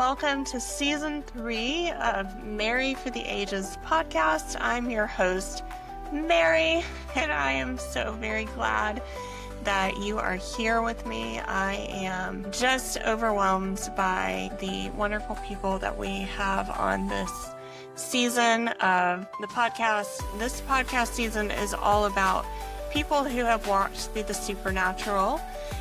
welcome to Season 3 of Mary for the Ages podcast. I'm your host, Mary, and I am so very glad that you are here with me. I am just overwhelmed by the wonderful people that we have on this season of the podcast. This podcast season is all about people who have walked through the supernatural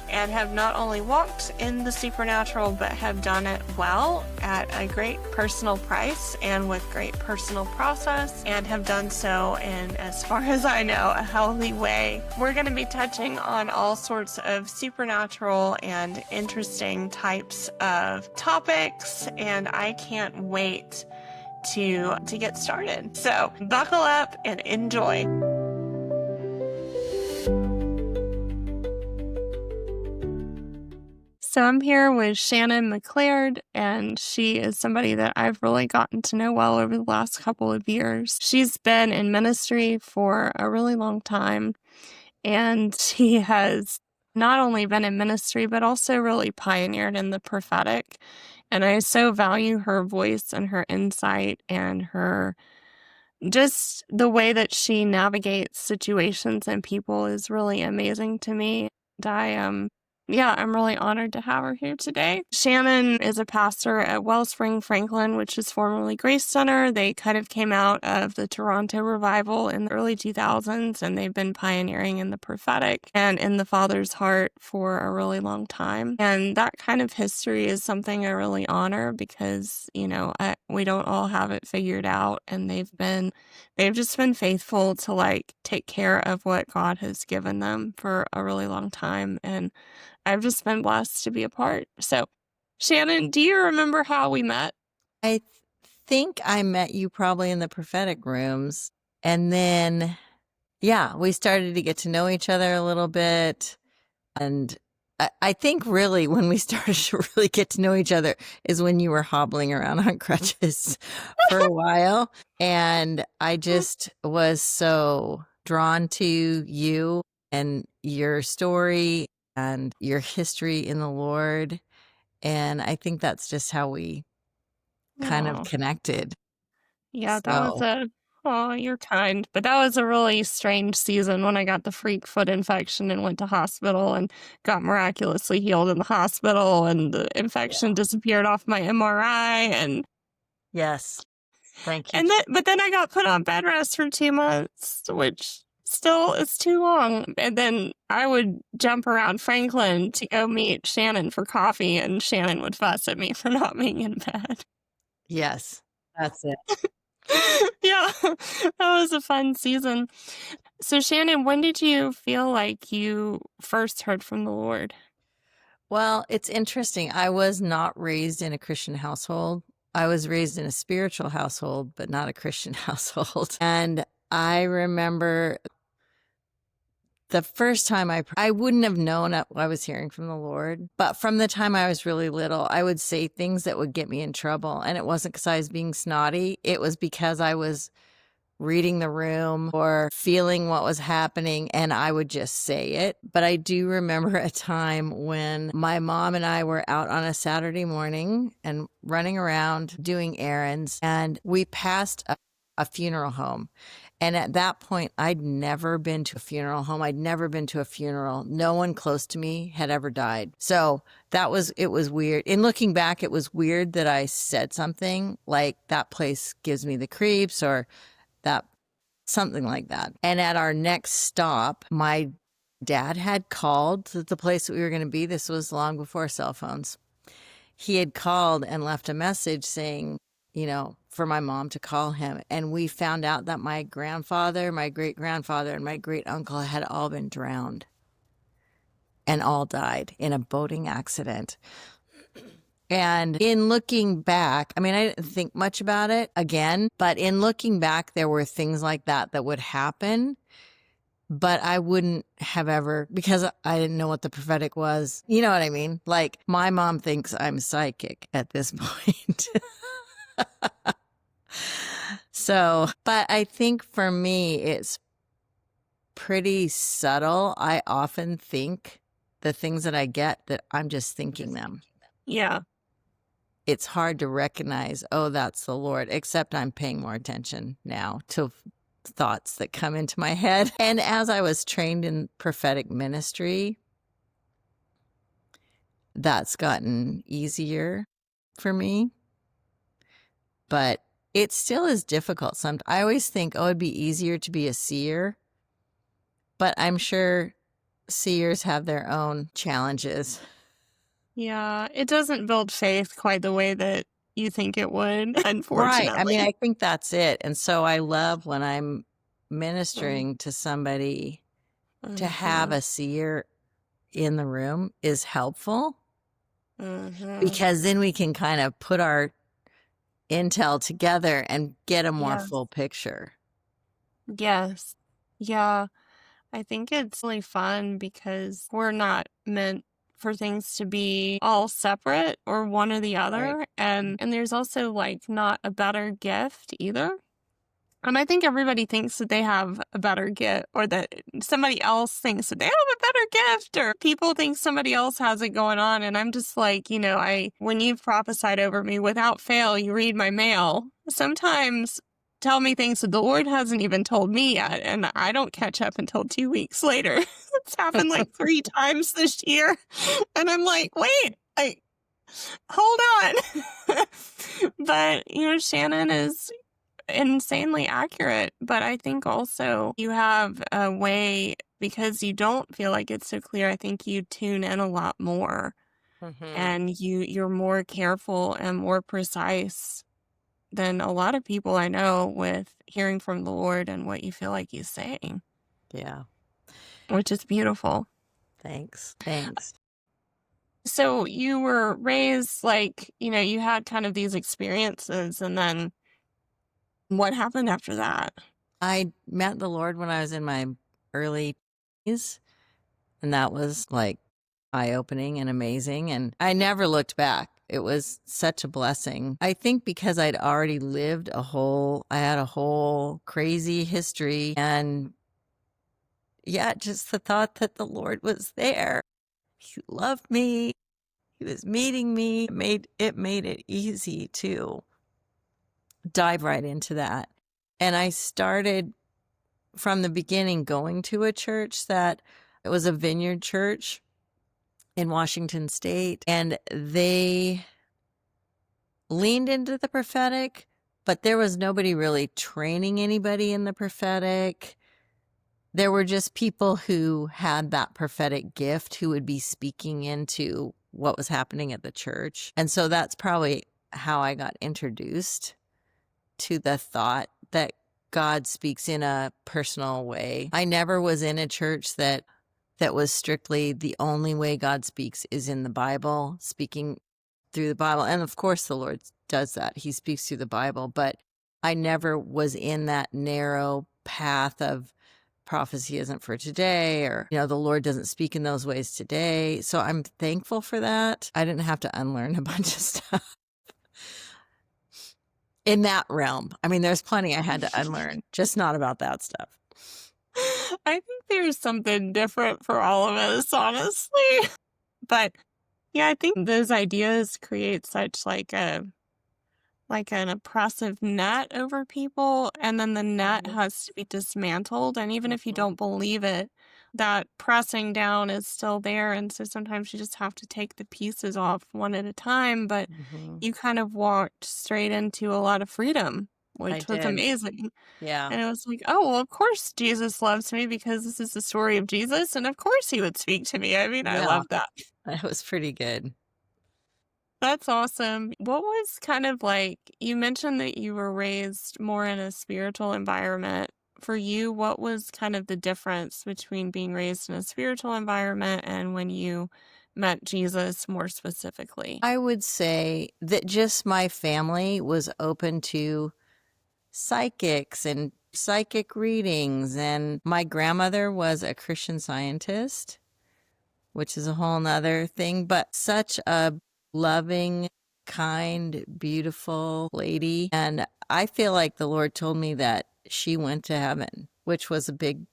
and have not only walked in the supernatural, but have done it well at a great personal price and with great personal process, and have done so in, as far as I know, a healthy way. We're going to be touching on all sorts of supernatural and interesting types of topics, and I can't wait to get started. So buckle up and enjoy. So I'm here with Shannon Mclaird, and she is somebody that I've really gotten to know well over the last couple of years. She's been in ministry for a really long time, and she has not only been in ministry, but also really pioneered in the prophetic. And I so value her voice and her insight and her just the way that she navigates situations and people is really amazing to me. And I'm really honored to have her here today. Shannon is a pastor at Wellspring Franklin, which is formerly Grace Center. They kind of came out of the Toronto revival in the early 2000s, and they've been pioneering in the prophetic and in the Father's heart for a really long time. And that kind of history is something I really honor because, we don't all have it figured out, and they've just been faithful to take care of what God has given them for a really long time. And I've just been blessed to be a part. So, Shannon, do you remember how we met? I think I met you probably in the prophetic rooms. And then, we started to get to know each other a little bit. And I think really when we started to really get to know each other is when you were hobbling around on crutches for a while. And I just was so drawn to you and your story and your history in the Lord. And I think that's just how we kind of connected. Yeah, you're kind. But that was a really strange season when I got the freak foot infection and went to hospital and got miraculously healed in the hospital, and the infection disappeared off my MRI. And yes, thank you. But then I got put on bed rest for 2 months, which still is too long. And then I would jump around Franklin to go meet Shannon for coffee, and Shannon would fuss at me for not being in bed. Yes, that's it. Yeah, that was a fun season. So, Shannon, when did you feel like you first heard from the Lord? Well, it's interesting. I was not raised in a Christian household. I was raised in a spiritual household, but not a Christian household. And I remember the first time I wouldn't have known I was hearing from the Lord. But from the time I was really little, I would say things that would get me in trouble. And it wasn't because I was being snotty. It was because I was reading the room or feeling what was happening, and I would just say it. But I do remember a time when my mom and I were out on a Saturday morning and running around doing errands, and we passed a funeral home. And at that point, I'd never been to a funeral home. I'd never been to a funeral. No one close to me had ever died. So it was weird. In looking back, it was weird that I said something like, that place gives me the creeps, or that something like that. And at our next stop, my dad had called to the place that we were going to be. This was long before cell phones. He had called and left a message saying, for my mom to call him. And we found out that my grandfather, my great grandfather, and my great uncle had all been drowned and all died in a boating accident. And in looking back, I didn't think much about it again, but in looking back, there were things like that would happen, but I wouldn't have ever, because I didn't know what the prophetic was. You know what I mean? Like, my mom thinks I'm psychic at this point. So, but I think for me, it's pretty subtle. I often think the things that I get that I'm just thinking them. Yeah. it's hard to recognize, oh, that's the Lord, except I'm paying more attention now to thoughts that come into my head. And as I was trained in prophetic ministry, that's gotten easier for me. But it still is difficult. I always think, oh, it'd be easier to be a seer, but I'm sure seers have their own challenges. Yeah, it doesn't build faith quite the way that you think it would, Right. I mean, unfortunately. I think that's it. And so I love when I'm ministering to somebody to have Uh-huh. a seer in the room is helpful Uh-huh. because then we can kind of put our intel together and get a more Yes. full picture. Yes. Yeah. I think it's really fun because we're not meant for things to be all separate or one or the Right. other. And there's also like not a better gift either. And I think everybody thinks that they have a better gift or that somebody else thinks that they have a better gift or people think somebody else has it going on. And I'm just like, when you've prophesied over me without fail, you read my mail. Sometimes tell me things that the Lord hasn't even told me yet. And I don't catch up until 2 weeks later. It's happened like 3 times this year. And I'm like, wait, hold on. But, Shannon is insanely accurate, but I think also you have a way because you don't feel like it's so clear. I think you tune in a lot more Mm-hmm. and you're more careful and more precise than a lot of people I know with hearing from the Lord and what you feel like he's saying, Yeah. which is beautiful. Thanks. Thanks. So you were raised like, you had kind of these experiences and then what happened after that? I met the Lord when I was in my early teens, and that was like eye opening and amazing. And I never looked back. It was such a blessing. I think because I'd already I had a whole crazy history. And yeah, just the thought that the Lord was there. He loved me. He was meeting me. It made it easy to dive right into that. And I started from the beginning going to a church that it was a vineyard church in Washington State, and they leaned into the prophetic, but there was nobody really training anybody in the prophetic. There were just people who had that prophetic gift who would be speaking into what was happening at the church. And so that's probably how I got introduced to the thought that God speaks in a personal way. I never was in a church that was strictly the only way God speaks is in the Bible, speaking through the Bible. And of course, the Lord does that. He speaks through the Bible. But I never was in that narrow path of prophecy isn't for today, or, the Lord doesn't speak in those ways today. So I'm thankful for that. I didn't have to unlearn a bunch of stuff in that realm. I mean, there's plenty I had to unlearn, just not about that stuff. I think there's something different for all of us, honestly. But yeah, I think those ideas create such like an oppressive net over people, and then the net has to be dismantled. And even if you Mhm. don't believe it, that pressing down is still there. And so sometimes you just have to take the pieces off one at a time. But Mhm. you kind of walked straight into a lot of freedom, I which was did. amazing. Yeah. And it was like, oh, well, of course Jesus loves me because this is the story of Jesus. And of course he would speak to me. I mean, I Yeah. love that. That was pretty good. That's awesome. What was kind of like, you mentioned that you were raised more in a spiritual environment. For you, what was kind of the difference between being raised in a spiritual environment and when you met Jesus more specifically? I would say that just my family was open to psychics and psychic readings. And my grandmother was a Christian Scientist, which is a whole nother thing, but such a loving, kind, beautiful lady. And I feel like the Lord told me that she went to heaven, which was a big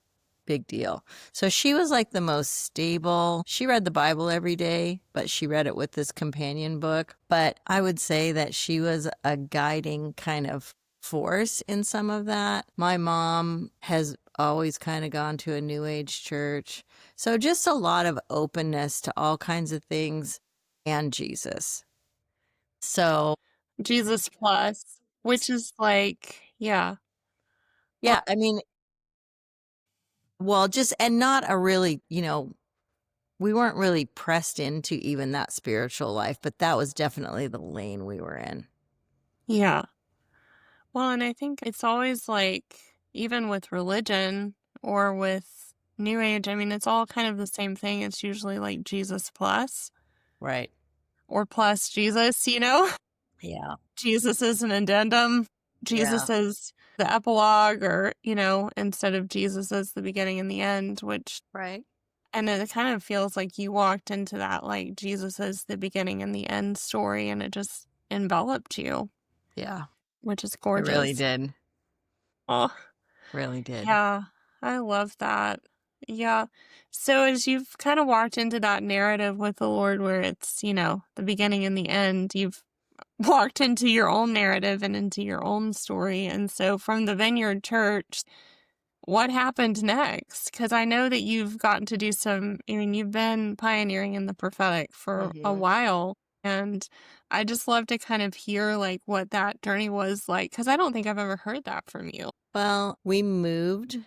big deal. So she was like the most stable. She read the Bible every day, but she read it with this companion book. But I would say that she was a guiding kind of force in some of that. My mom has always kind of gone to a new age church. So just a lot of openness to all kinds of things and Jesus. So, Jesus plus, which is like, yeah. Well, yeah, I mean, well, just, and not a really, we weren't really pressed into even that spiritual life, but that was definitely the lane we were in. yeah. Well, and I think it's always like, even with religion or with New Age, I mean, it's all kind of the same thing. It's usually like Jesus plus Right. or plus Jesus, you know? Yeah. Jesus is an addendum. Yeah. Jesus is the epilogue, or, instead of Jesus as the beginning and the end, which, Right. and it kind of feels like you walked into that, like Jesus is the beginning and the end story, and it just enveloped you, Yeah. which is It really gorgeous. did. Oh, Really did. yeah, I love that. Yeah. So as you've kind of walked into that narrative with the Lord where it's, the beginning and the end, you've walked into your own narrative and into your own story. And so from the Vineyard Church, what happened next? Because I know that you've gotten to do you've been pioneering in the prophetic for a Mhm. while. And I just love to kind of hear like what that journey was like, because I don't think I've ever heard that from you. Well, we moved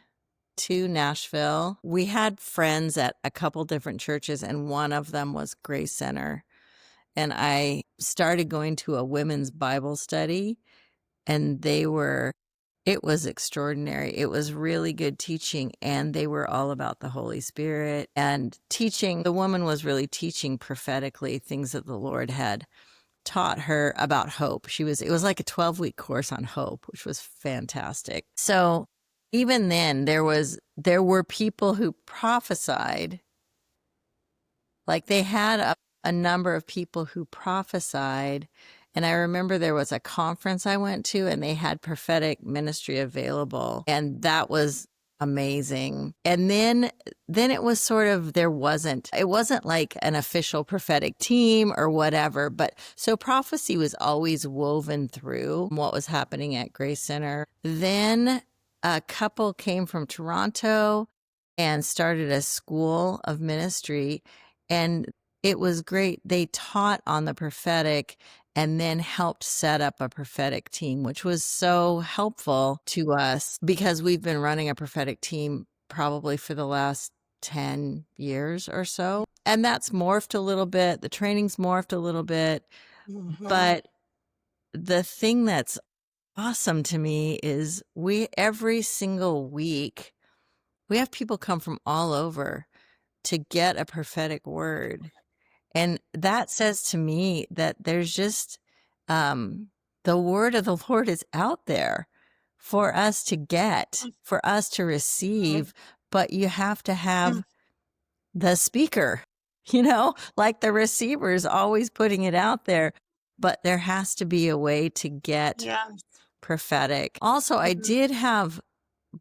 to Nashville. We had friends at a couple different churches, and one of them was Grace Center. And I started going to a women's Bible study, and it was extraordinary. It was really good teaching, and they were all about the Holy Spirit and teaching. The woman was really teaching prophetically things that the Lord had taught her about hope. It was like a 12-week course on hope, which was fantastic. So even then there were people who prophesied, like they had a number of people who prophesied. And I remember there was a conference I went to, and they had prophetic ministry available. And that was amazing. And then it was sort of, it wasn't like an official prophetic team or whatever, but so prophecy was always woven through what was happening at Grace Center. Then a couple came from Toronto and started a school of ministry, and it was great. They taught on the prophetic and then helped set up a prophetic team, which was so helpful to us because we've been running a prophetic team probably for the last 10 years or so. And that's morphed a little bit. The training's morphed a little bit. But the thing that's awesome to me is every single week, we have people come from all over to get a prophetic word. And that says to me that there's just the word of the Lord is out there for us to get, for us to receive, but you have to have the speaker, like the receiver is always putting it out there, but there has to be a way to get Yeah. prophetic. Also,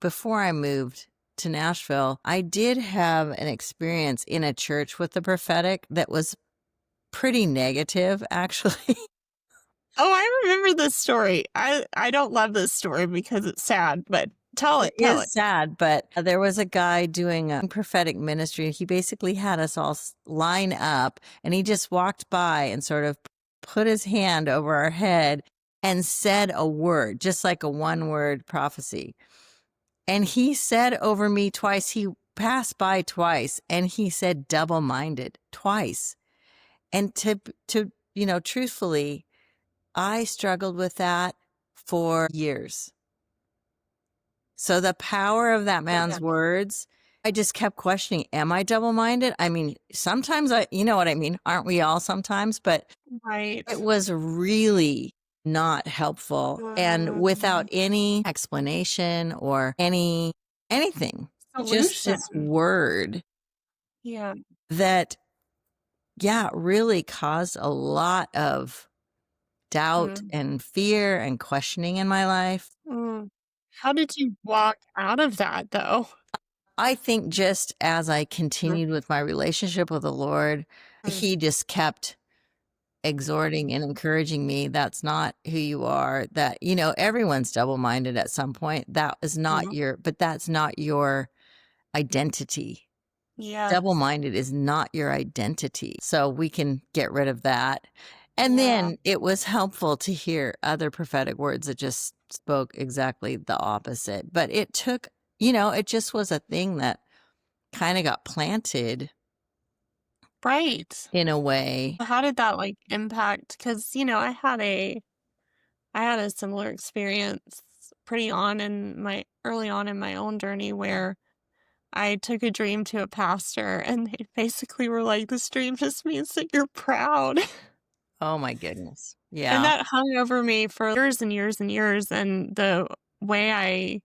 before I moved to Nashville, I did have an experience in a church with the prophetic that was pretty negative, actually. Oh, I remember this story. I don't love this story because it's sad, but tell It it, tell it. is sad, but there was a guy doing a prophetic ministry. He basically had us all line up, and he just walked by and sort of put his hand over our head and said a word, just like a one-word prophecy. And he said over me twice, he passed by twice, and he said double-minded twice. And truthfully, I struggled with that for years. So the power of that Yeah. man's words, I just kept questioning, am I double-minded? I mean, sometimes you know what I mean? Aren't we all sometimes? But Right. it was really not helpful and without any explanation or anything, just this Solution. word Yeah. that, yeah, really caused a lot of doubt Mm, and fear and questioning in my life. mm. How did you walk out of that though? I think just as I continued with my relationship with the Lord, he just kept exhorting and encouraging me, that's not who you are, that, everyone's double-minded at some point. That is not but that's not your identity. Yeah. Double-minded is not your identity. So we can get rid of that. And Yeah. then it was helpful to hear other prophetic words that just spoke exactly the opposite. But it took, it just was a thing that kind of got planted Right. in a way. How did that like impact? Because, I had a similar experience early on in my own journey where I took a dream to a pastor and they basically were like, this dream just means that you're proud. Oh my goodness. And Yeah. that hung over me for years and years and years. And the way I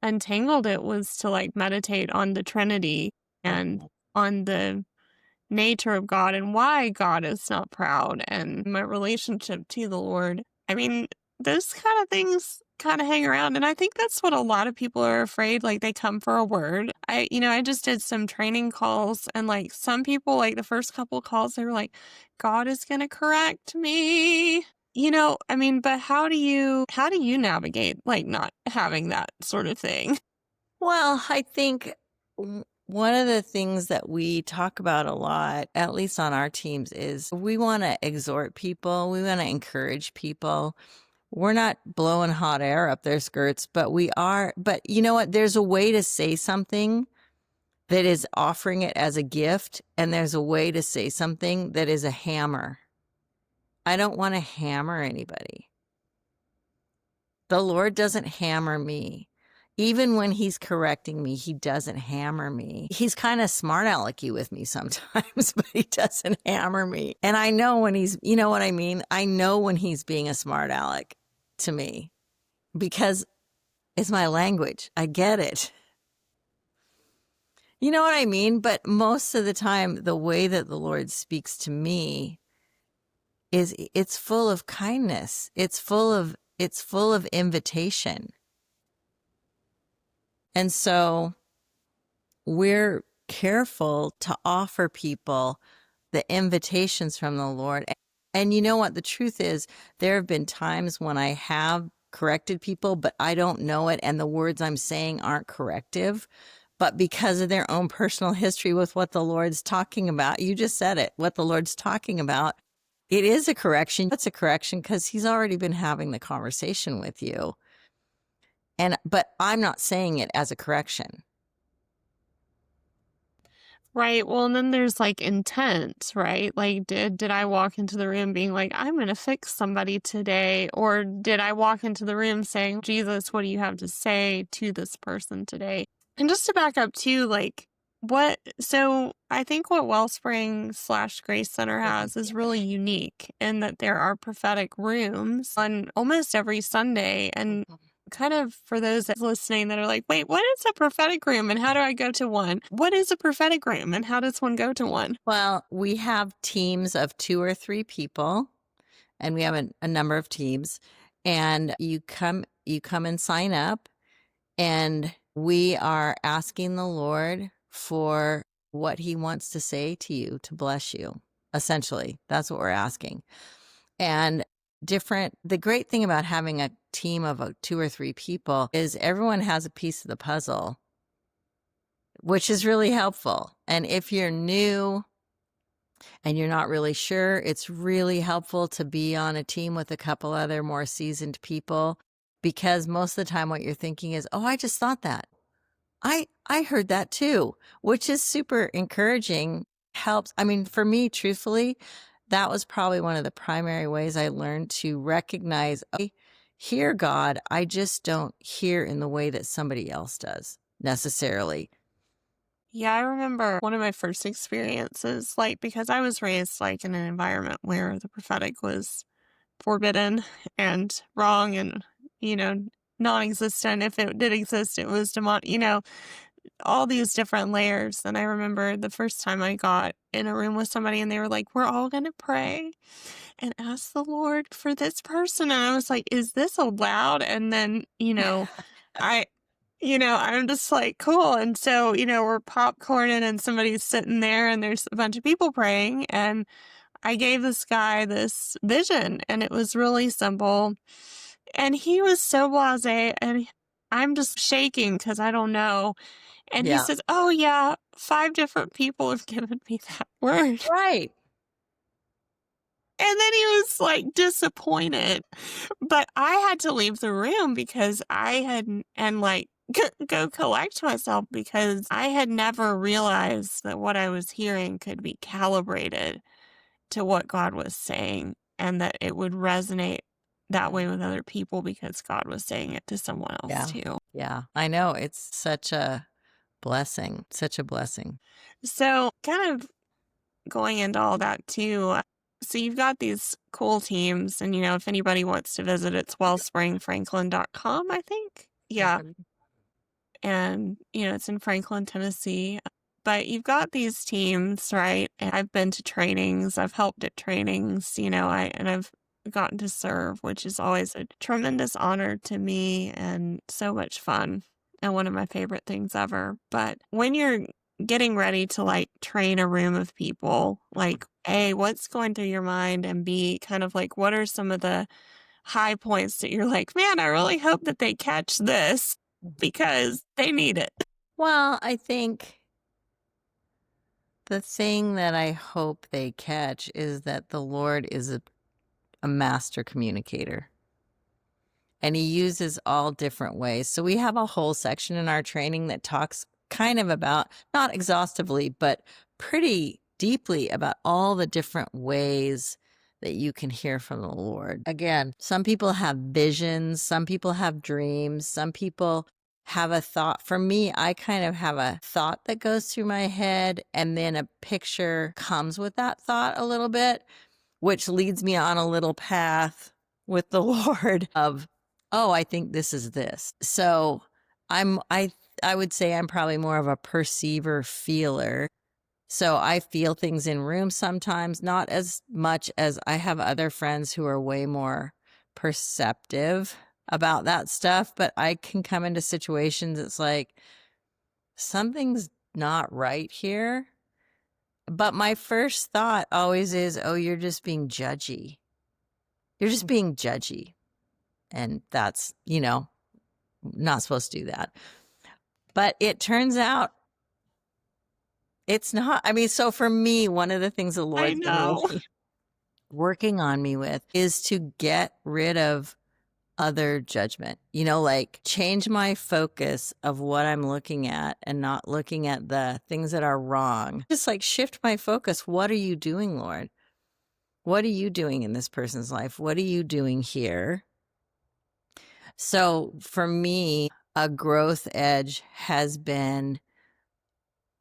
untangled it was to like meditate on the Trinity and on the nature of God and why God is not proud and my relationship to the Lord. I mean, those kind of things kind of hang around. And I think that's what a lot of people are afraid. Like they come for a word. I just did some training calls and like some people, like the first couple calls, they were like, God is going to correct me. I mean, but how do you navigate like not having that sort of thing? Well, I think one of the things that we talk about a lot, at least on our teams, is we want to exhort people. We want to encourage people. We're not blowing hot air up their skirts, but we are. But you know what? There's a way to say something that is offering it as a gift, and there's a way to say something that is a hammer. I don't want to hammer anybody. The Lord doesn't hammer me. Even when he's correcting me, he doesn't hammer me. He's kind of smart alecky with me sometimes, but he doesn't hammer me. And I know when you know what I mean? I know when he's being a smart aleck to me because it's my language. I get it. You know what I mean? But most of the time, the way that the Lord speaks to me it's full of kindness. It's full of invitation. And so we're careful to offer people the invitations from the Lord. And you know what? The truth is, there have been times when I have corrected people, but I don't know it. And the words I'm saying aren't corrective. But because of their own personal history with what the Lord's talking about, you just said it, what the Lord's talking about, it is a correction. It's a correction because he's already been having the conversation with you. But I'm not saying it as a correction. Right. Well, and then there's like intent, right? Like, did I walk into the room being like, I'm going to fix somebody today? Or did I walk into the room saying, Jesus, what do you have to say to this person today? And just to back up too, like, so I think what Wellspring/Grace Center has is really unique in that there are prophetic rooms on almost every Sunday. And kind of for those that's listening that are like, wait, what is a prophetic room and how do I go to one? What is a prophetic room and how does one go to one? Well, we have teams of 2 or 3 people, and we have a number of teams, and you come and sign up, and we are asking the Lord for what he wants to say to you to bless you. Essentially, that's what we're asking. And the great thing about having a team of 2 or 3 people is everyone has a piece of the puzzle, which is really helpful. And if you're new and you're not really sure, it's really helpful to be on a team with a couple other more seasoned people, because most of the time what you're thinking is, oh, I just thought that. I heard that too, which is super encouraging, helps. I mean, for me, truthfully, that was probably one of the primary ways I learned to recognize, I hear God, I just don't hear in the way that somebody else does necessarily. Yeah, I remember one of my first experiences, like, because I was raised like in an environment where the prophetic was forbidden and wrong and, you know, non-existent. If it did exist, it was all these different layers. And I remember the first time I got in a room with somebody and they were like, we're all going to pray and ask the Lord for this person. And I was like, is this allowed? And then, I, I'm just like, cool. And so, we're popcorning and somebody's sitting there and there's a bunch of people praying. And I gave this guy this vision and it was really simple. And he was so blasé and I'm just shaking because I don't know. And he Yeah. says, "Oh, yeah, 5 different people have given me that word." Right. And then he was, like, disappointed, but I had to leave the room because I had and, like, go collect myself because I had never realized that what I was hearing could be calibrated to what God was saying and that it would resonate that way with other people because God was saying it to someone else Yeah. too. Yeah. I know. It's such a blessing. Such a blessing. So, kind of going into all that too. So you've got these cool teams, and if anybody wants to visit, it's wellspringfranklin.com, I think. Yeah. Okay. And, it's in Franklin, Tennessee. But you've got these teams, right? And I've been to trainings, I've helped at trainings, I've gotten to serve, which is always a tremendous honor to me and so much fun and one of my favorite things ever. But when you're getting ready to like train a room of people, like A, what's going through your mind? And B, kind of like what are some of the high points that you're like, man, I really hope that they catch this because they need it. Well, I think the thing that I hope they catch is that the Lord is a master communicator and he uses all different ways. So we have a whole section in our training that talks kind of about, not exhaustively, but pretty deeply about all the different ways that you can hear from the Lord. Again, some people have visions, some people have dreams, some people have a thought. For me, I kind of have a thought that goes through my head, and then a picture comes with that thought a little bit, which leads me on a little path with the Lord of, oh, I think this is this. So I would say I'm probably more of a perceiver feeler. So I feel things in rooms sometimes, not as much as I have other friends who are way more perceptive about that stuff, but I can come into situations it's like something's not right here. But my first thought always is, oh, you're just being judgy. You're just being judgy. And that's, not supposed to do that. But it turns out it's not. I mean, so for me, one of the things the I Lord's been know. really working on me with is to get rid of other judgment, like change my focus of what I'm looking at and not looking at the things that are wrong. Just like shift my focus. What are you doing, Lord? What are you doing in this person's life? What are you doing here? So for me, a growth edge has been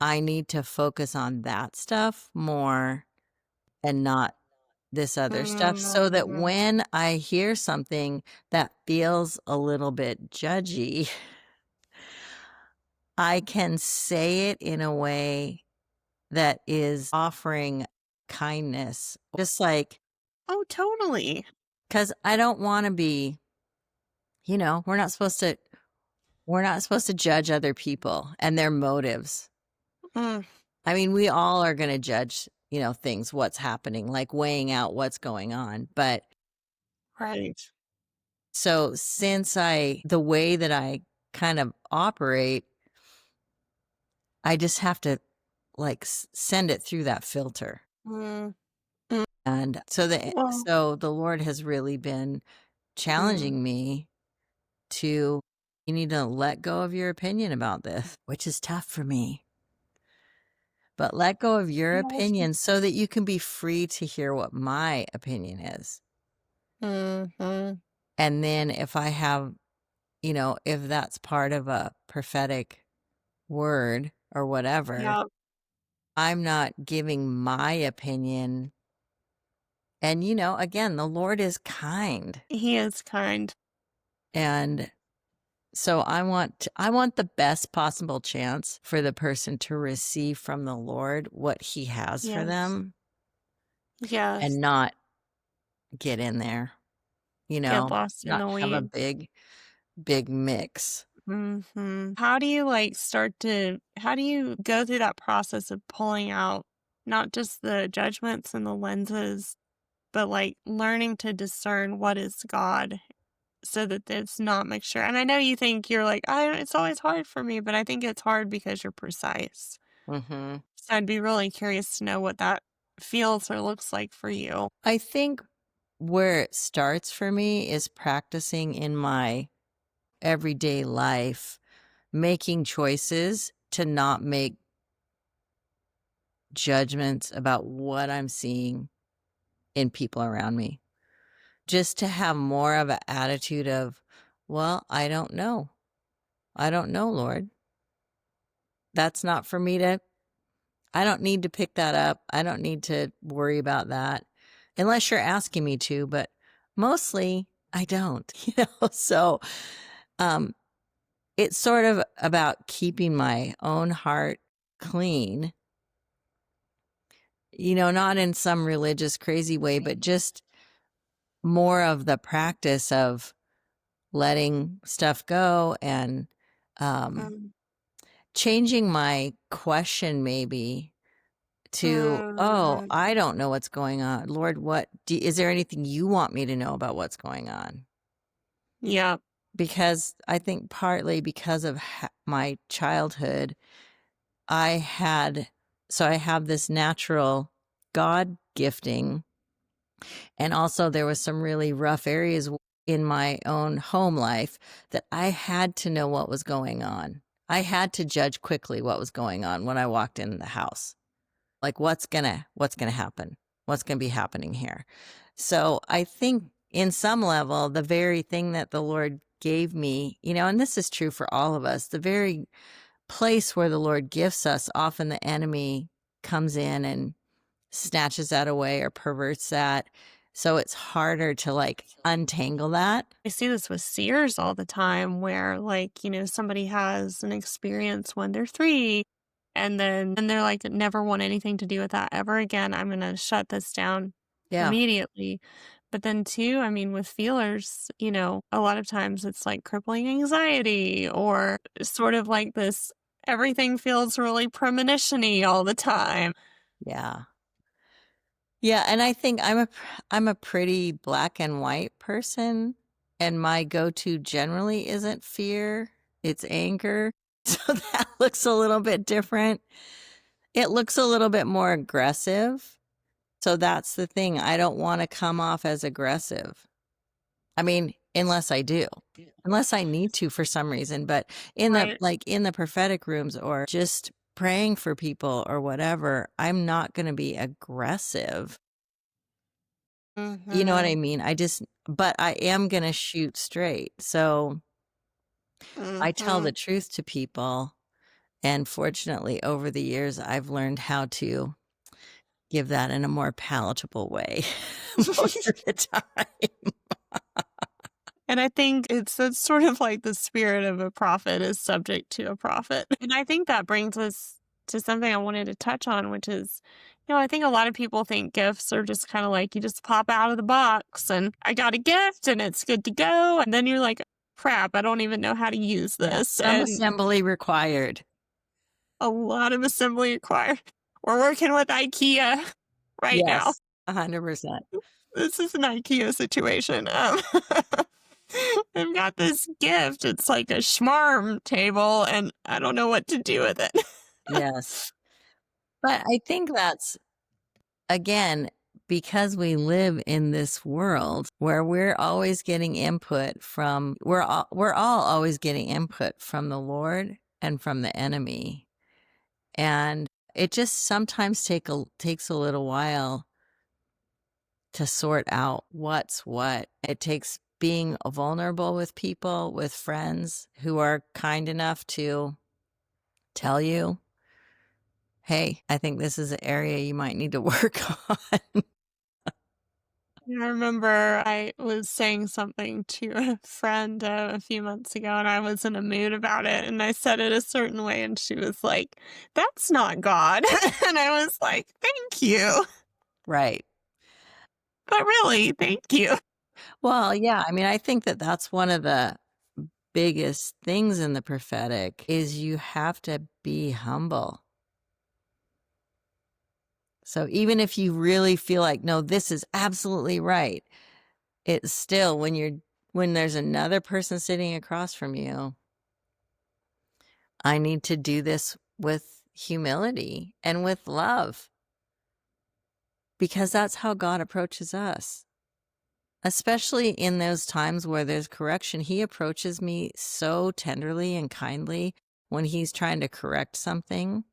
I need to focus on that stuff more and not this other stuff so that Mm, when I hear something that feels a little bit judgy, I can say it in a way that is offering kindness. Just like, oh, totally. because I don't want to be, we're not supposed to judge other people and their motives. Mm, I mean, we all are going to judge, things, what's happening, like weighing out what's going on. But right. so since the way that I kind of operate, I just have to like send it through that filter. Mm, mm, And so well, the Lord has really been mm, challenging me to, you need to let go of your opinion about this, which is tough for me. But let go of your well, opinion so that you can be free to hear what my opinion is. mhm. And then if I have, if that's part of a prophetic word or whatever, Yeah, I'm not giving my opinion. And, again, the Lord is kind. he is kind. And so I want the best possible chance for the person to receive from the Lord what he has for Yes. them Yes. and not get in there, Get lost in not the have a weeds. big mix. How do you how do you go through that process of pulling out not just the judgments and the lenses, but like learning to discern what is God so that it's not mixture? And I know you think you're like, it's always hard for me, but I think it's hard because you're precise. Hmm. So I'd be really curious to know what that feels or looks like for you. I think where it starts for me is practicing in my everyday life, making choices to not make judgments about what I'm seeing in people around me. Just to have more of an attitude of, well, I don't know. I don't know, Lord. That's not for me to, I don't need to pick that up. I don't need to worry about that unless you're asking me to, but mostly I don't, So, um, it's sort of about keeping my own heart clean, not in some religious crazy way, but just more of the practice of letting stuff go and um, Um, changing my question maybe to, oh, mm, I don't know what's going on. Lord, is there anything you want me to know about what's going on? yeah. Because I think partly because of my childhood, I had, so I have this natural God gifting. And also, there was some really rough areas in my own home life that I had to know what was going on. I had to judge quickly what was going on when I walked in the house. Like what's gonna happen? What's gonna be happening here? So I think in some level, the very thing that the Lord gave me, and this is true for all of us, the very place where the Lord gifts us, often the enemy comes in and snatches that away or perverts that. So it's harder to like untangle that. I see this with seers all the time where, like, somebody has an experience when they're 3, and then they're like, never want anything to do with that ever again. I'm going to shut this down Yeah. immediately. But then, too, I mean, with feelers, a lot of times it's like crippling anxiety or sort of like this everything feels really premonition y all the time. Yeah. Yeah, and I think I'm a pretty black and white person, and my go-to generally isn't fear, it's anger. So that looks a little bit different. It looks a little bit more aggressive. So that's the thing. I don't want to come off as aggressive. I mean, unless I do. Unless I need to for some reason, but Right. in the prophetic rooms or just praying for people or whatever, I'm not going to be aggressive. You know what Mm-hmm. I mean? But I am going to shoot straight. So I tell Mm-hmm. the truth to people. And fortunately, over the years, I've learned how to give that in a more palatable way most of the time. And I think it's sort of like the spirit of a prophet is subject to a prophet. And I think that brings us to something I wanted to touch on, which is, I think a lot of people think gifts are just kind of like you just pop out of the box and I got a gift and it's good to go. And then you're like, crap, I don't even know how to use Yeah. this. Some And assembly required. a lot of assembly required. We're working with IKEA right now. Yes. 100%. This is an IKEA situation. I've got this gift. It's like a schmarm table, and I don't know what to do with it. Yes. But I think that's, again, because we live in this world where we're all always getting input from the Lord and from the enemy. And it just sometimes takes a little while to sort out what's what. It takes being vulnerable with people, with friends who are kind enough to tell you, hey, I think this is an area you might need to work on. I remember I was saying something to a friend a few months ago, and I was in a mood about it, and I said it a certain way, and she was like, "That's not God." And I was like, "Thank you, Right. but really, thank you." Well, yeah, I mean, I think that that's one of the biggest things in the prophetic is you have to be humble. So even if you really feel like, no, this is absolutely right, it's still when there's another person sitting across from you, I need to do this with humility and with love, because that's how God approaches us. Especially in those times where there's correction, he approaches me so tenderly and kindly when he's trying to correct something.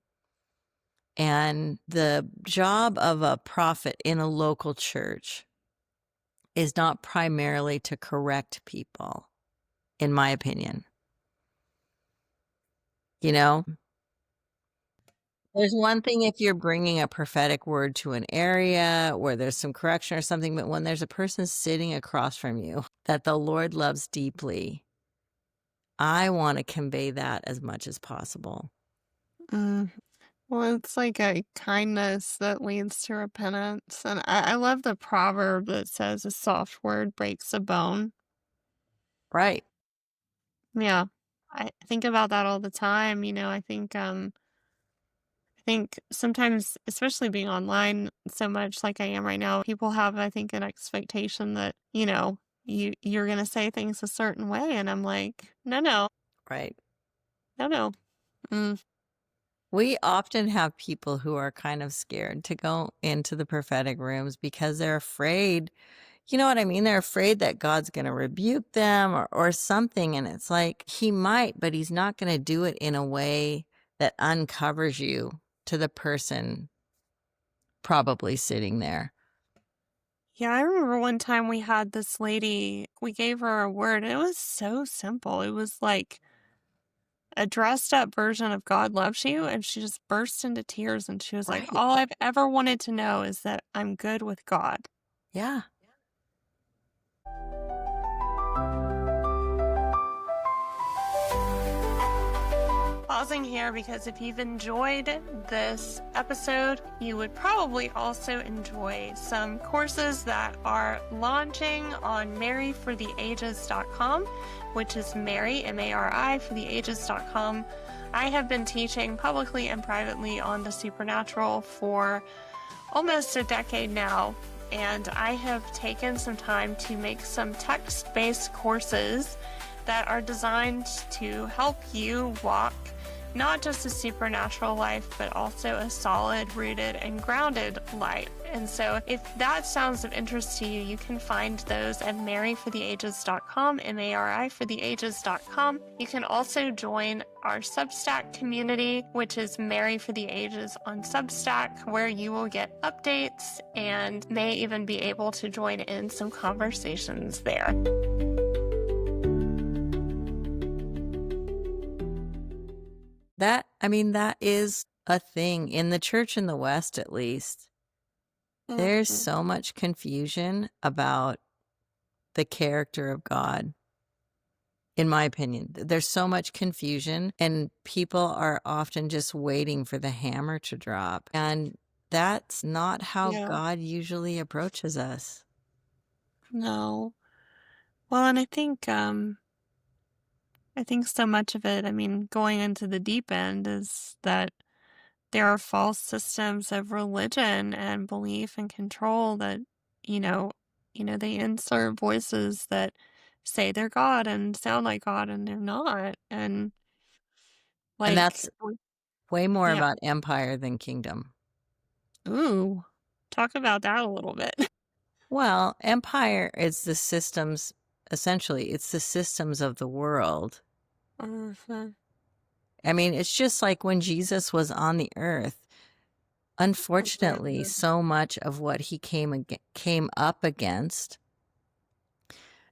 And the job of a prophet in a local church is not primarily to correct people, in my opinion. You know, there's one thing if you're bringing a prophetic word to an area where there's some correction or something, but when there's a person sitting across from you that the Lord loves deeply, I want to convey that as much as possible. Mm. Well, it's like a kindness that leads to repentance. And I love the proverb that says a soft word breaks a bone. Right. Yeah. I think about that all the time. I think sometimes, especially being online so much like I am right now, people have, I think, an expectation that, you're gonna say things a certain way. And I'm like, no, no, Right. no, no. Mm, We often have people who are kind of scared to go into the prophetic rooms because they're afraid. You know what I mean? They're afraid that God's going to rebuke them or something. And it's like, he might, but he's not going to do it in a way that uncovers you to the person probably sitting there. yeah, I remember one time we had this lady, we gave her a word, and it was so simple. It was like a dressed up version of God loves you, and she just burst into tears and she was like, Right. all I've ever wanted to know is that I'm good with God. Yeah. Pausing here because if you've enjoyed this episode, you would probably also enjoy some courses that are launching on maryfortheages.com, which is Mary, M-A-R-I, for the ages.com. I have been teaching publicly and privately on the supernatural for almost a decade now, and I have taken some time to make some text-based courses that are designed to help you walk not just a supernatural life, but also a solid, rooted, and grounded life. And so if that sounds of interest to you, you can find those at maryfortheages.com, M-A-R-I for the ages.com. You can also join our Substack community, which is Mary for the Ages on Substack, where you will get updates and may even be able to join in some conversations there. That is a thing in the church in the West, at least. There's Mhm. so much confusion about the character of God. In my opinion, there's so much confusion, and people are often just waiting for the hammer to drop. And that's not how Yeah. God usually approaches us. No. Well, and I think so much of it, going into the deep end is that there are false systems of religion and belief and control that, you know, they insert voices that say they're God and sound like God and they're not. And And like, that's way more yeah, about empire than kingdom. ooh, talk about that a little bit. Well, empire is the systems, essentially, it's the systems of the world. Mhm. I mean, it's just like when Jesus was on the earth. Unfortunately, Mhm. so much of what he came up against.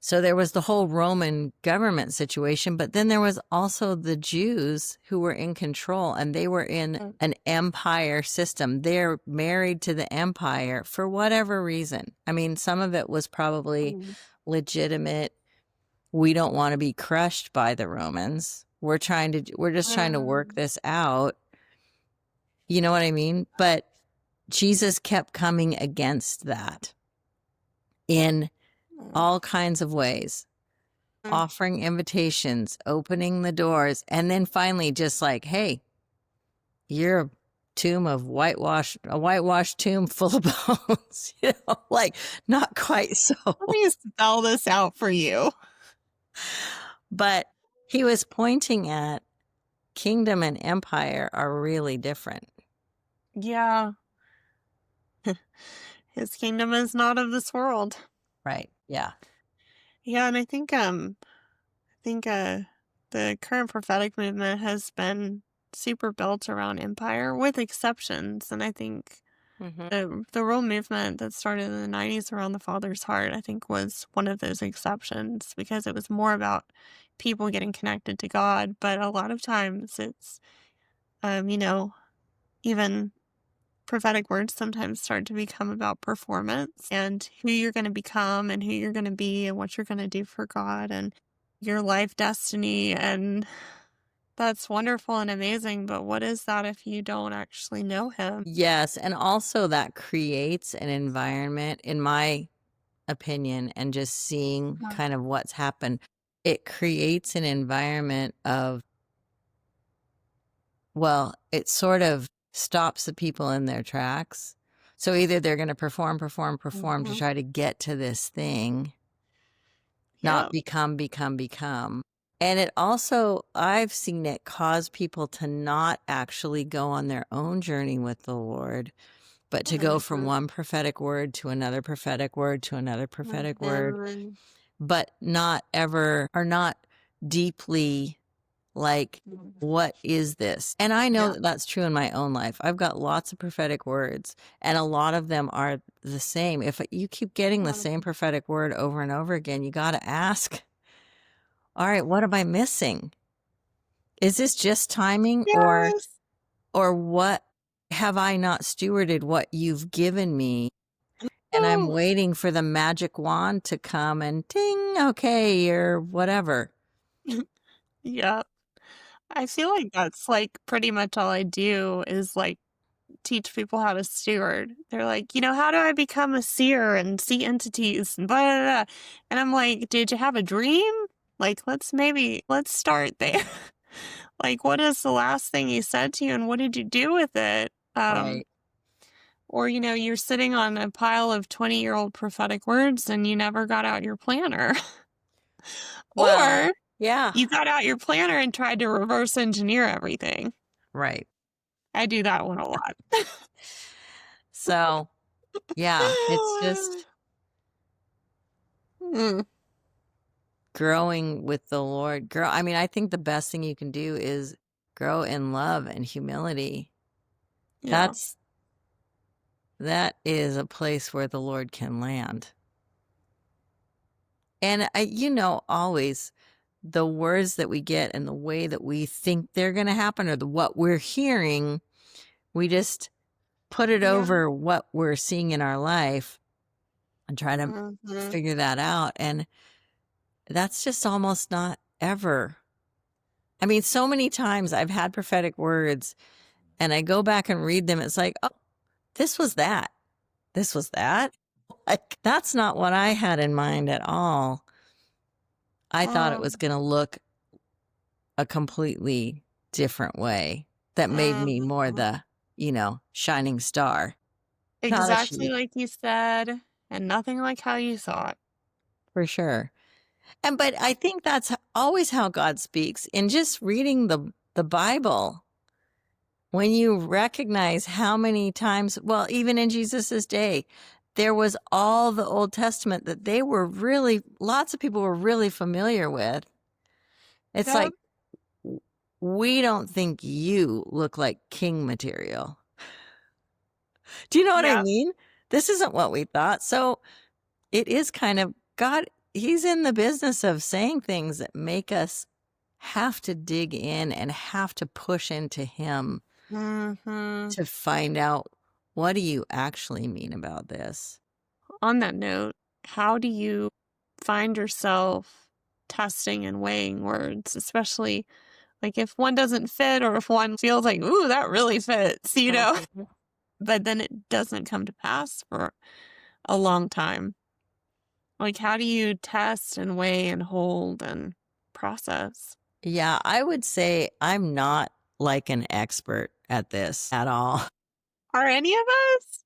So there was the whole Roman government situation, but then there was also the Jews who were in control, and they were in an empire system. They're married to the empire for whatever reason. I mean, some of it was probably Mhm. legitimate. We don't want to be crushed by the Romans. We're just trying to work Mhm. this out. You know what I mean? But Jesus kept coming against that in all kinds of ways. offering invitations, opening the doors, and then finally just like, hey, you're a whitewashed tomb full of bones, like not quite so. Let me spell this out for you. But he was pointing at kingdom and empire are really different. Yeah. His kingdom is not of this world. Right. Yeah. Yeah, and I think the current prophetic movement has been super built around empire with exceptions, and I think Mm-hmm. the real movement that started in the 90s around the Father's heart, I think, was one of those exceptions because it was more about people getting connected to God. But a lot of times it's, you know, even prophetic words sometimes start to become about performance and who you're going to become and who you're going to be and what you're going to do for God and your life destiny. And that's wonderful and amazing. But what is that if you don't actually know Him? Yes. And also that creates an environment, in my opinion, and just seeing Yeah. kind of what's happened, it creates an environment of, well, it sort of stops the people in their tracks. So either they're going to perform to Mhm. try to get to this thing, not Yep. become. And it also, I've seen it cause people to not actually go on their own journey with the Lord, but to go from Mhm. one prophetic word to another prophetic word to another prophetic word, Mhm. but not ever, or not deeply like, Mhm. what is this? And I know Yeah. that that's true in my own life. I've got lots of prophetic words, and a lot of them are the same. If you keep getting the same prophetic word over and over again, you got to ask, all right, what am I missing? Is this just timing, Yes. or what have I not stewarded what you've given me? And I'm Oh. waiting for the magic wand to come and ting, okay, or whatever. Yep. I feel like that's like pretty much all I do is like teach people how to steward. They're like, how do I become a seer and see entities and blah, blah, blah. And I'm like, did you have a dream? Like, let's start there. Like, what is the last thing he said to you and what did you do with it? Right. Or, you're sitting on a pile of 20-year-old prophetic words and you never got out your planner. Well, Or yeah. you got out your planner and tried to reverse engineer everything. Right. I do that one a lot. So, yeah, it's just Mm, growing with the Lord. I mean, I think the best thing you can do is grow in love and humility. yeah. That's that is a place where the Lord can land. And always the words that we get and the way that we think they're going to happen, or what we're hearing, we just put it Yeah. over what we're seeing in our life and try to Mhm. figure that out. And that's just almost not ever. I mean, so many times I've had prophetic words and I go back and read them. It's like, oh, this was that. This was that. Like, that's not what I had in mind at all. I thought it was Um, going to look a completely different way that made me more mhm. the, shining star, not a Exactly sheep, like you said, and nothing like how you thought. for sure. But I think that's always how God speaks in just reading the Bible. When you recognize how many times, well, even in Jesus's day, there was all the Old Testament that lots of people were really familiar with. It's Yep. like, we don't think you look like king material. Do you know what I Yep. mean? This isn't what we thought. So it is kind of God, He's in the business of saying things that make us have to dig in and have to push into Him Mhm. to find out, what do you actually mean about this? On that note, how do you find yourself testing and weighing words, especially like if one doesn't fit or if one feels like, ooh, that really fits. Mhm. But then it doesn't come to pass for a long time. Like, how do you test and weigh and hold and process? Yeah, I would say I'm not like an expert at this at all. Are any of us?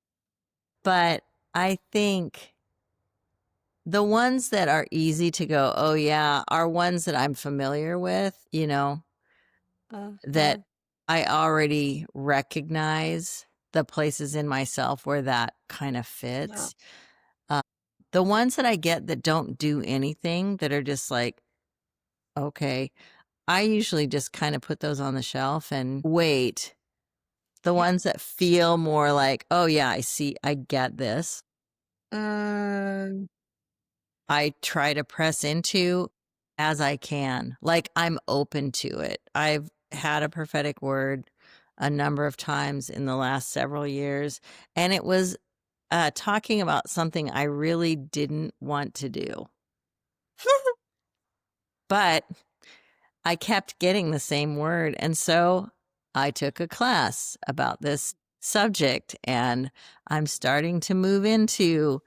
But I think the ones that are easy to go, oh, yeah, are ones that I'm familiar with, that Uh-huh. I already recognize the places in myself where that kind of Yeah. fits. Uh, the ones that I get that don't do anything, that are just like, okay, I usually just kind of put those on the shelf and wait. The Yeah. ones that feel more like, oh, yeah, I see, I get this. Um, I try to press into as I can. Like I'm open to it. I've had a prophetic word a number of times in the last several years, and it was talking about something I really didn't want to do. But I kept getting the same word. And so I took a class about this subject, and I'm starting to move into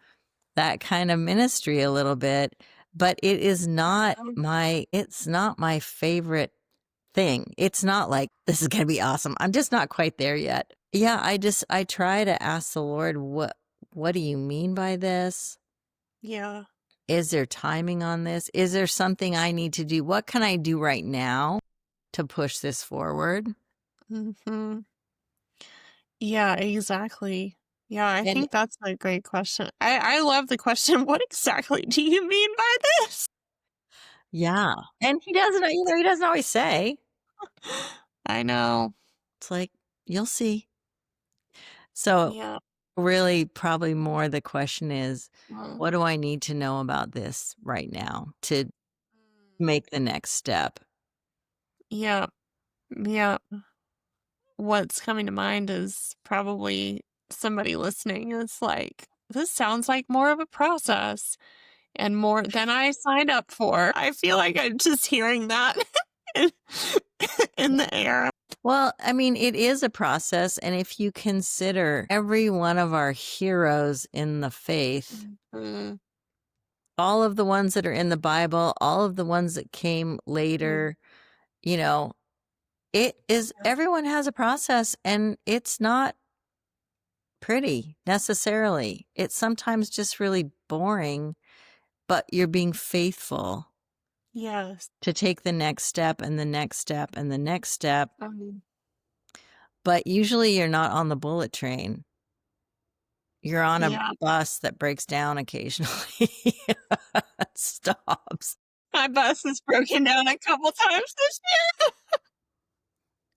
that kind of ministry a little bit, but it's not my favorite thing. It's not like this is going to be awesome. I'm just not quite there yet. Yeah, I try to ask the Lord, what do you mean by this? yeah. Is there timing on this? Is there something I need to do? What can I do right now to push this forward? Hmm. Yeah, exactly. Yeah, I And think that's a great question. I love the question, what exactly do you mean by this? yeah, and he doesn't always say. I know. It's like, you'll see. So Yeah. really, probably more the question is, Mm. what do I need to know about this right now to make the next step? Yeah. Yeah. What's coming to mind is probably somebody listening is like, this sounds like more of a process and more than I signed up for. I feel like I'm just hearing that in, in the air. Well, I mean, it is a process. And if you consider every one of our heroes in the faith, Mhm. all of the ones that are in the Bible, all of the ones that came Mhm. later, you know, it is, Yeah. everyone has a process, and it's not pretty necessarily. It's sometimes just really boring, but you're being faithful Yes. to take the next step and the next step and the next step. Um, But usually you're not on the bullet train. You're on a yeah. bus that breaks down occasionally. Stops. My bus has broken down a couple times this year.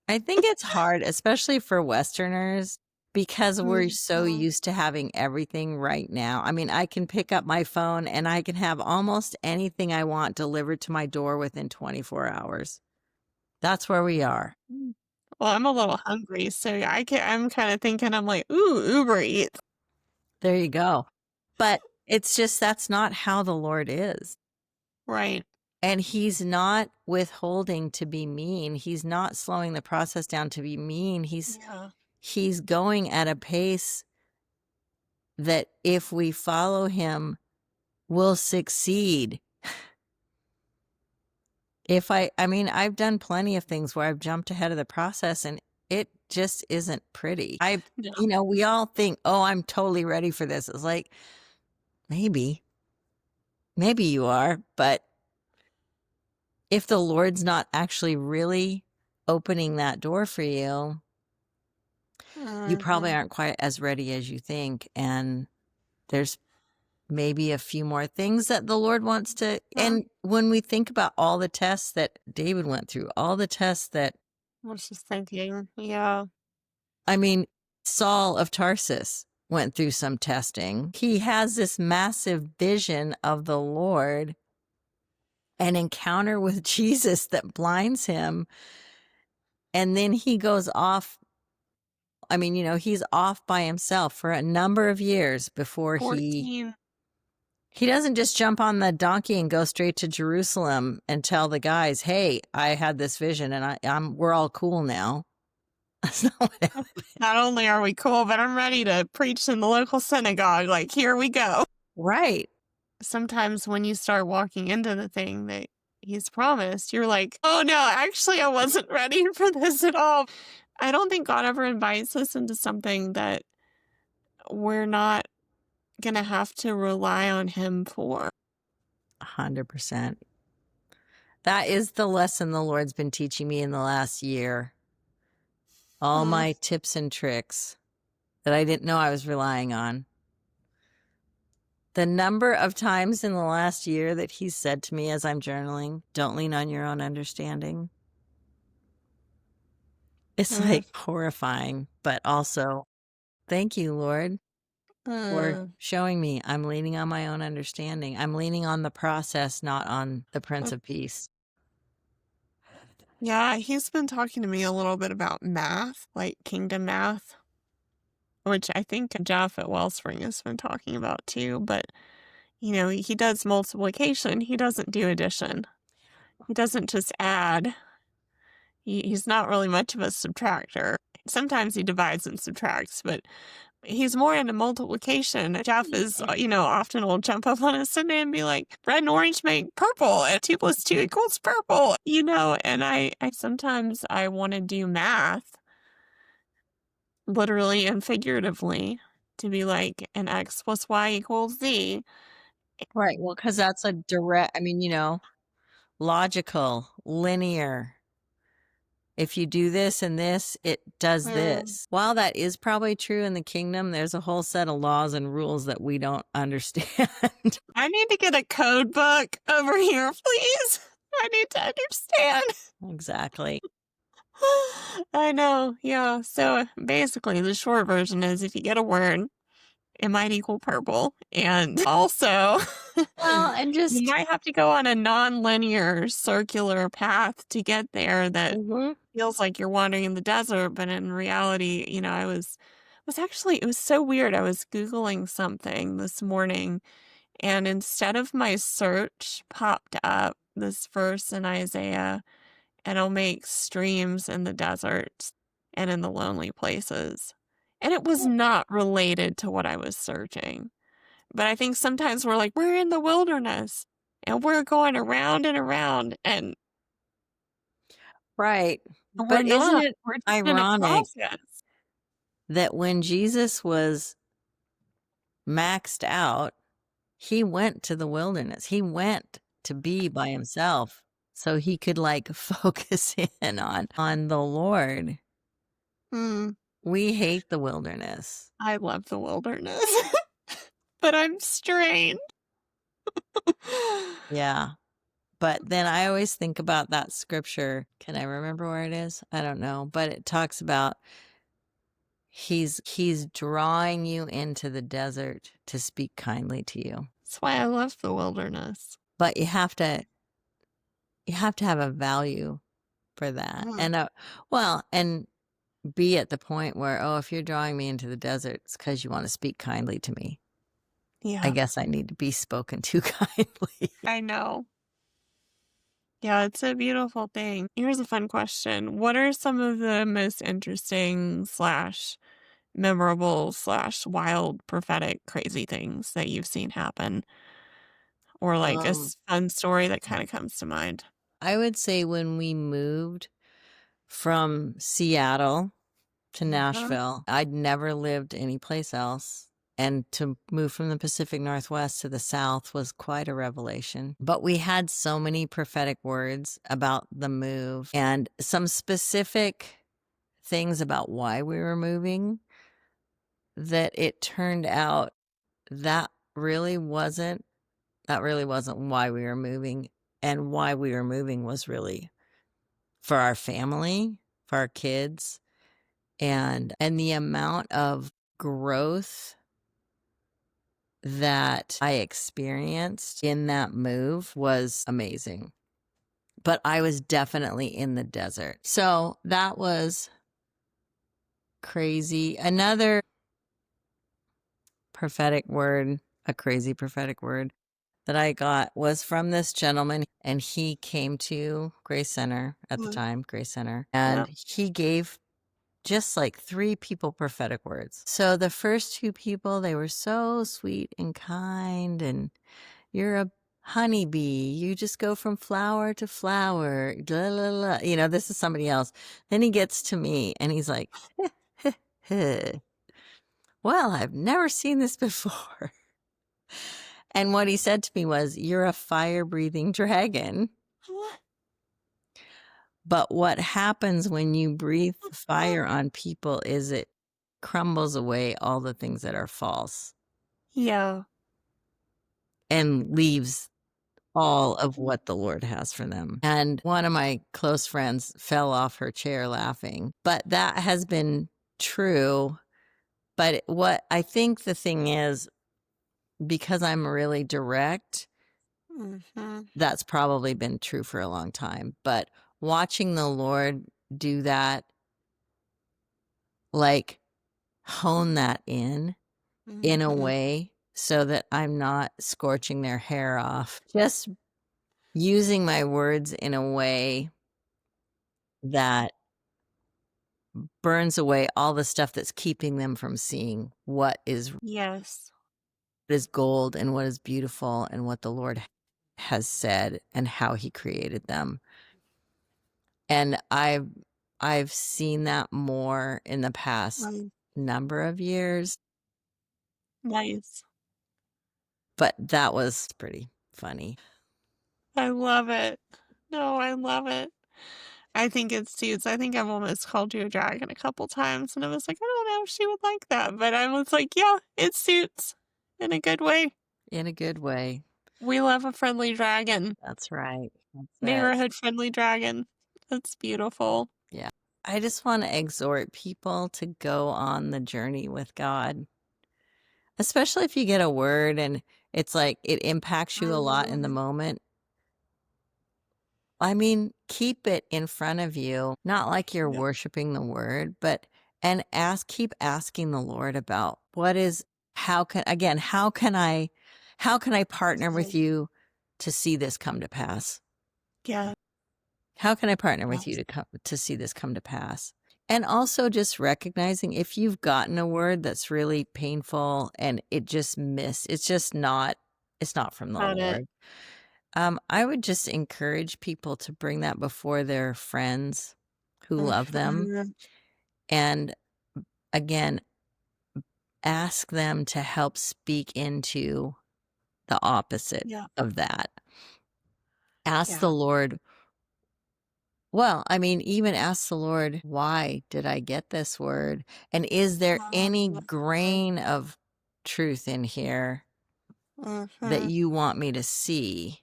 I think it's hard, especially for Westerners, because we're so Mhm. used to having everything right now. I mean, I can pick up my phone and I can have almost anything I want delivered to my door within 24 hours. That's where we are. Mm. Well, I'm a little hungry, so I'm kind of thinking, I'm like, ooh, Uber Eats. There you go. But it's just that's not how the Lord is. Right. And he's not withholding to be mean. He's not slowing the process down to be mean. Yeah. He's going at a pace that if we follow him, we'll succeed. I mean, I've done plenty of things where I've jumped ahead of the process, and it just isn't pretty. Yeah. We all think, oh, I'm totally ready for this. It's like, maybe, maybe you are, but if the Lord's not actually really opening that door for you, you probably Mhm. aren't quite as ready as you think. And there's maybe a few more things that the Lord wants to. Uh, And when we think about all the tests that David went through, all the tests that, I was just thinking, yeah. I mean, Saul of Tarsus went through some testing. He has this massive vision of the Lord, an encounter with Jesus that blinds him. And then he goes off. I mean, he's off by himself for a number of years before Fourteen. he doesn't just jump on the donkey and go straight to Jerusalem and tell the guys, "Hey, I had this vision and we're all cool now." That's not what happened. Not only are we cool, but I'm ready to preach in the local synagogue. Like, here we go. Right. sometimes when you start walking into the thing that he's promised, you're like, oh no, actually, I wasn't ready for this at all. I don't think God ever invites us into something that we're not going to have to rely on him for. 100%. That is the lesson the Lord's been teaching me in the last year. All Mm, my tips and tricks that I didn't know I was relying on. The number of times in the last year that he's said to me as I'm journaling, don't lean on your own understanding. It's mm, like horrifying, but also thank you, Lord, for mm, showing me I'm leaning on my own understanding. I'm leaning on the process, not on the Prince mm. of Peace. Yeah, he's been talking to me a little bit about math, like kingdom math, which I think Jeff at Wellspring has been talking about too. But, he does multiplication, he doesn't do addition. He doesn't just add. He's not really much of a subtractor. Sometimes he divides and subtracts, but he's more into multiplication. Jeff is, often will jump up on a Sunday and be like, red and orange make purple, and 2 plus 2 equals purple, and I sometimes I want to do math, literally and figuratively, to be like, an X plus Y equals Z. Right. Well, because that's a direct, logical, linear. If you do this and this, it does Mm. this. While that is probably true in the kingdom, there's a whole set of laws and rules that we don't understand. I need to get a code book over here, please. I need to understand. Exactly. I know, yeah. So basically, the short version is if you get a word, it might equal purple. And also, Well, and you just might have to go on a non-linear circular path to get there that Mhm. feels like you're wandering in the desert, but in reality, it was so weird. I was Googling something this morning, and instead of my search popped up this verse in Isaiah, and it'll make streams in the deserts and in the lonely places. And it was not related to what I was searching. But I think sometimes we're like, we're in the wilderness and we're going around and around, and Right. we're But isn't not. it We're just in a ironic process. that when Jesus was maxed out, he went to the wilderness. He went to be by himself so he could focus in on the Lord. Hmm. We hate the wilderness. I love the wilderness, but I'm strained. Yeah. But then I always think about that scripture. Can I remember where it is? I don't know, but it talks about he's drawing you into the desert to speak kindly to you. That's why I love the wilderness. But you have to have a value for that. Mm, And and be at the point where, oh, if you're drawing me into the desert, it's because you want to speak kindly to me. I yeah, guess I need to be spoken to kindly. I know. Yeah, it's a beautiful thing. Here's a fun question. What are some of the most interesting slash memorable slash wild prophetic crazy things that you've seen happen? Or like a Um, fun story that kind of comes to mind? I would say when we moved from Seattle to Uh-huh. Nashville, I'd never lived anyplace else. And to move from the Pacific Northwest to the South was quite a revelation. But we had so many prophetic words about the move and some specific things about why we were moving that it turned out that really wasn't why we were moving. And why we were moving was really for our family, for our kids, and the amount of growth that I experienced in that move was amazing. But I was definitely in the desert. So that was crazy. Another prophetic word, a crazy prophetic word that I got was from this gentleman, and he came to Grace Center at the Mm, time, Grace Center, yeah. and he gave just like 3 people prophetic words. So the first 2 people, they were so sweet and kind, and You're a honeybee. You just go from flower to flower. Blah, blah, blah. You know, this is somebody else. Then he gets to me and he's like, well, I've never seen this before. And what he said to me was, you're a fire-breathing dragon. But what happens when you breathe fire on people is it crumbles away all the things that are false Yeah. and leaves all of what the Lord has for them. And one of my close friends fell off her chair laughing. But that has been true. But what I think the thing is, because I'm really direct, that's probably been true for a long time. But watching the Lord do that, like hone that in a way so that I'm not scorching their hair off, just using my words in a way that burns away all the stuff that's keeping them from seeing what is Yes. gold and what is beautiful and what the Lord has said and how he created them. And I've seen that more in the past number of years, Nice. but that was pretty funny. I love it. No, I love it. I think it suits. I think I've almost called you a dragon a couple times, and I was like, I don't know if she would like that, but I was like, yeah, it suits in a good way. In a good way. We love a friendly dragon, That's right. That's it. neighborhood friendly dragon. That's beautiful. Yeah. I just want to exhort people to go on the journey with God, especially if you get a word and it's like it impacts you a lot in the moment. I mean, keep it in front of you, not like you're Yeah. worshiping the word, but keep asking the Lord about how can I partner with you to see this come to pass? Yeah. How can I partner with you to see this come to pass? And also just recognizing if you've gotten a word that's really painful and it's not from the Got it. Lord. I would just encourage people to bring that before their friends who love them. And again, ask them to help speak into the opposite Yeah. of that. Ask Yeah. the Lord, even ask the Lord, why did I get this word? And is there any grain of truth in here that you want me to see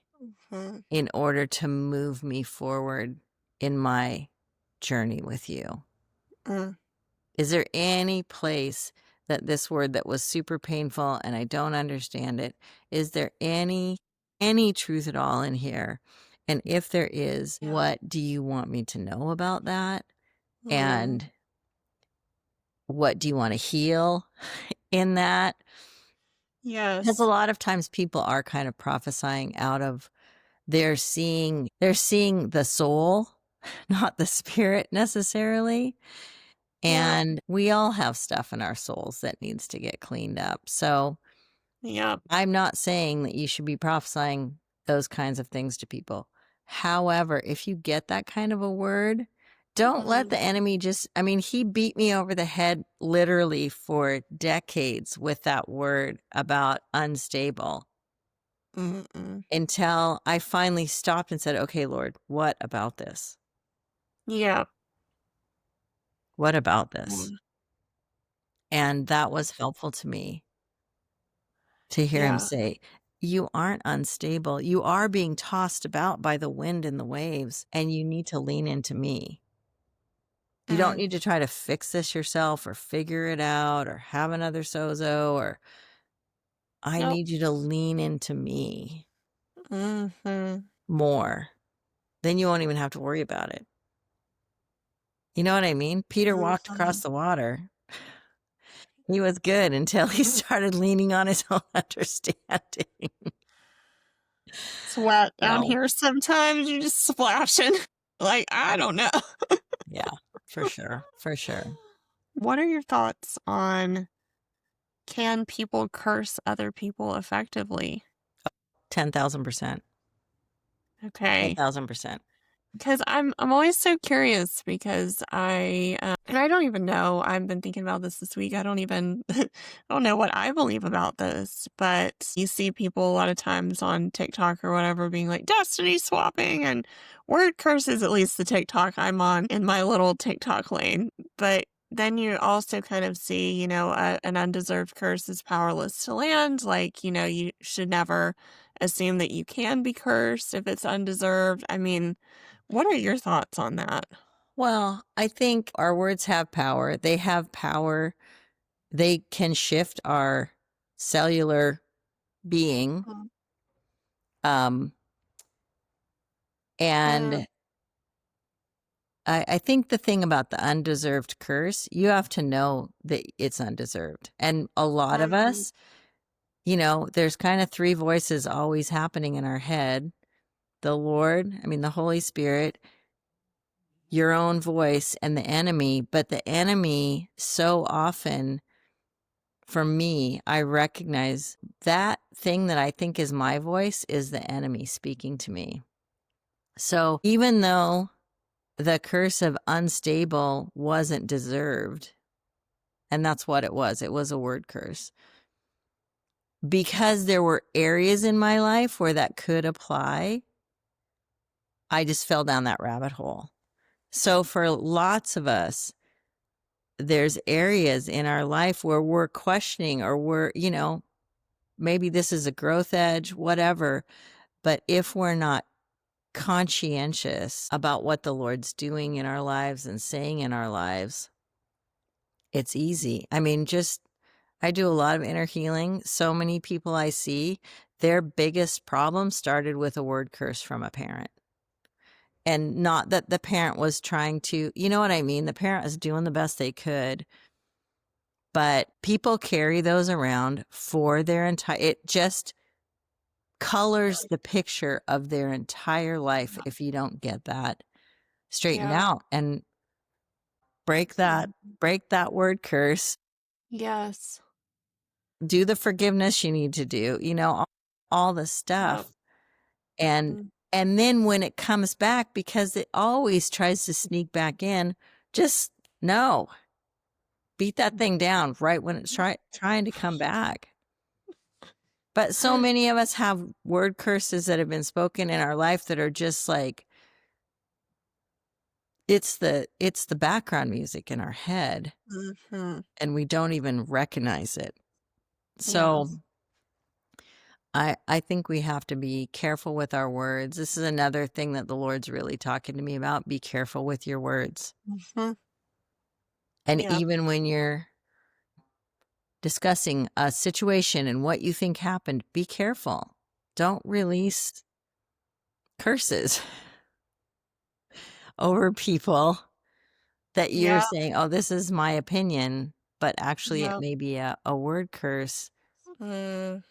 in order to move me forward in my journey with you? Is there any place that this word that was super painful and I don't understand it, is there any truth at all in here? And if there is, what do you want me to know about that? And what do you want to heal in that? Because Yes. a lot of times people are kind of prophesying out of they're seeing the soul, not the spirit necessarily. Yeah. And we all have stuff in our souls that needs to get cleaned up. So Yeah. I'm not saying that you should be prophesying those kinds of things to people. However, if you get that kind of a word, don't let the enemy he beat me over the head literally for decades with that word about unstable until I finally stopped and said, okay, Lord, what about this? Yeah. What about this? And that was helpful to me to hear him say, you aren't unstable. You are being tossed about by the wind and the waves, and you need to lean into me. You don't need to try to fix this yourself or figure it out or have another sozo or I need you to lean into me more. Then you won't even have to worry about it. You know what I mean? Peter walked across the water. He was good until he started leaning on his own understanding. It's wet down here sometimes. You're just splashing. Like, I don't know. Yeah, for sure. For sure. What are your thoughts on can people curse other people effectively? 10,000%. Okay. 10,000%. Because I'm always so curious because and I don't even know. I've been thinking about this week. I don't even I don't know what I believe about this, but you see people a lot of times on TikTok or whatever being like destiny swapping and word curses, at least the TikTok I'm on in my little TikTok lane. But then you also kind of see, an undeserved curse is powerless to land. Like, you should never assume that you can be cursed if it's undeserved. I mean, what are your thoughts on that? Well, I think our words have power. They have power. They can shift our cellular being. Mm, Um, mm, and I think the thing about the undeserved curse, you have to know that it's undeserved. And a lot of mhm. us, there's kind of three voices always happening in our head: the Lord, I mean, the Holy Spirit, your own voice, and the enemy. But the enemy, so often, for me, I recognize that thing that I think is my voice is the enemy speaking to me. So even though the curse of unstable wasn't deserved, and that's what it was a word curse, because there were areas in my life where that could apply, I just fell down that rabbit hole. So for lots of us, there's areas in our life where we're questioning, or maybe this is a growth edge, whatever. But if we're not conscientious about what the Lord's doing in our lives and saying in our lives, it's easy. I mean, I do a lot of inner healing. So many people I see, their biggest problem started with a word curse from a parent. And not that the parent was trying to, you know what I mean? The parent was doing the best they could, but people carry those around for their it just colors the picture of their entire life if you don't get that straightened Yeah. out and break that Mhm. break that word curse. Yes. Do the forgiveness you need to do, all the Yep. stuff. And Mhm. and then when it comes back, because it always tries to sneak back in, just no, beat that thing down right when it's trying to come back. But so many of us have word curses that have been spoken in our life that are just like, it's the background music in our head, Mhm. and we don't even recognize it. So Yes. I think we have to be careful with our words. This is another thing that the Lord's really talking to me about. Be careful with your words. Mhm. And Yep. even when you're discussing a situation and what you think happened, be careful. Don't release curses over people that you're Yep. saying, oh, this is my opinion, but actually it Yep. may be a word curse. Mm,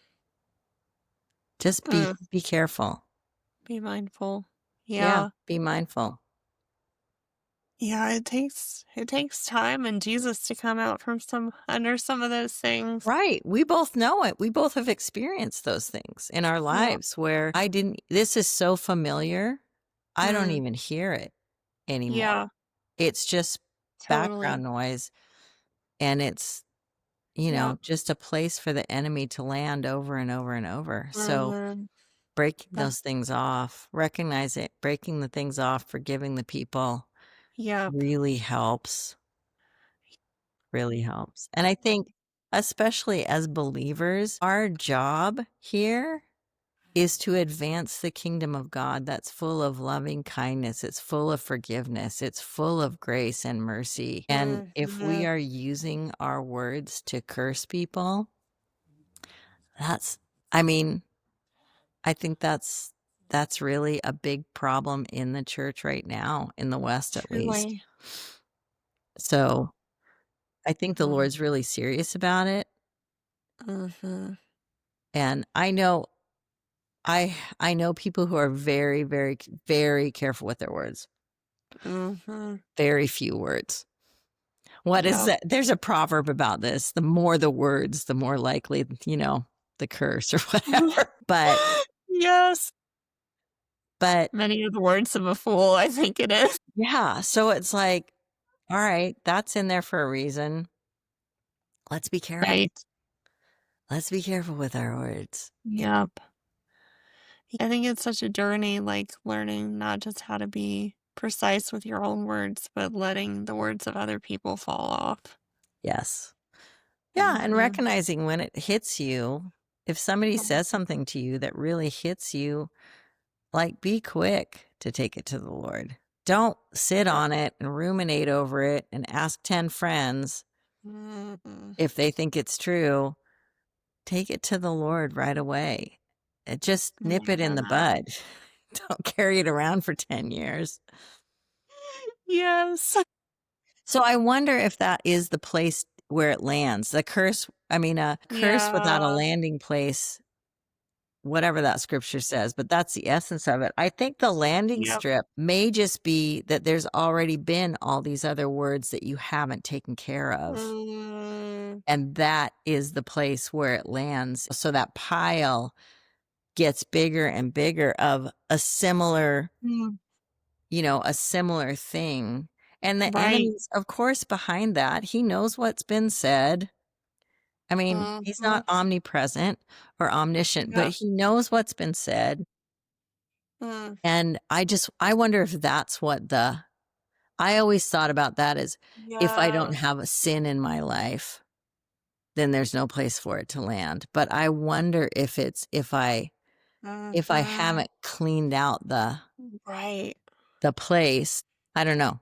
Just be mm. be careful. Be mindful. Yeah, Yeah. be mindful. Yeah, it takes time and Jesus to come out from under some of those things. Right. We both know it. We both have experienced those things in our Yeah. lives where this is so familiar, I don't Mm. even hear it anymore. Yeah, It's just totally. background noise, and it's, Yep. just a place for the enemy to land over and over and over. So Mhm. breaking That those things off, recognize it, breaking the things off, forgiving the people Yep. really helps. Really helps. And I think, especially as believers, our job here is to advance the kingdom of God that's full of loving kindness. It's full of forgiveness. It's full of grace and mercy. And if we Mhm. are using our words to curse people, that's, I mean, I think that's really a big problem in the church right now, in the West at least. Truly. So I think the Mhm. Lord's really serious about it. Mhm. And I know people who are very, very, very careful with their words. Mhm. Very few words. What is Yep. that? There's a proverb about this. The more the words, the more likely, the curse or whatever. But Yes. But Many of the words of a fool, I think it is. yeah, so it's like, all right, that's in there for a reason. Let's be careful. Right. Let's be careful with our words. Yep. I think it's such a journey, like learning not just how to be precise with your own words, but letting the words of other people fall off. Yes. Yeah, and Mhm. recognizing when it hits you, if somebody says something to you that really hits you, like be quick to take it to the Lord. Don't sit Yep. on it and ruminate over it and ask 10 friends Mhm. if they think it's true. Take it to the Lord right away. Just nip it in the Amen. bud. Don't carry it around for 10 years. Yes. So I wonder if that is the place where it lands. A curse without a Yeah. landing place, whatever that scripture says, but that's the essence of it. I think the landing Yep. strip may just be that there's already been all these other words that you haven't taken care of. Mm. And that is the place where it lands. So that pile gets bigger and bigger of a similar, Mm. a similar thing. And the Right. enemy's, of course, behind that. He knows what's been said. I mean, he's Mhm. not omnipresent or omniscient, but Yep. he knows what's been said. Mm. And I wonder if that's I always thought about that as if I don't Yeah. have a sin in my life, then there's no place for it to land. But I wonder if if I Mhm. haven't cleaned out Right. the place, I don't know.